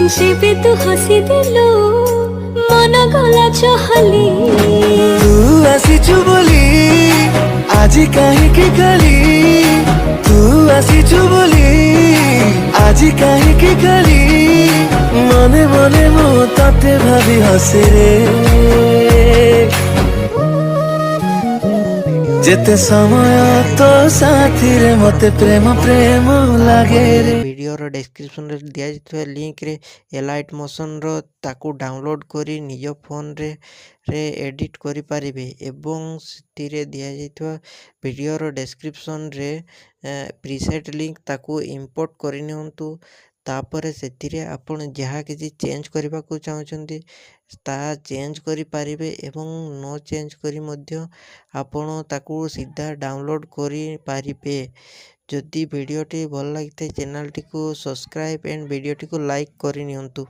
जेबे तू हसी दिलु मन गला चहली तू आसीचु बोली आजी काहींकी गली तू आसीचु बोली आजी काहींकी गली मने मने मो तते भाबी हसे रे जेते समय तो साथी रे मते प्रेम प्रेम लागे रे। वीडियोर डिस्क्रिप्शन रे दिया जाइଥିବା लिंक रे एलाइट मोशन रो ताकू डाउनलोड करी निज फोन रे एडिट करि पारिबे एवं सेतिरे दिया जाइଥିବା वीडियोर डिस्क्रिप्शन रे प्रीसेट लिंक ताकू इंपोर्ट करि नियंतु तापर सेतिरे आपण जहाँ किसी चेंज करने को चाहते ता चेंज करि पारिबे एवं नो चेंज करी मध्य आपण ताकू सीधा डाउनलोड करि पारिबे। जदि वीडियोटी भल लगी चैनल टी को सब्सक्राइब एंड वीडियोटी को लाइक करि नियंतु।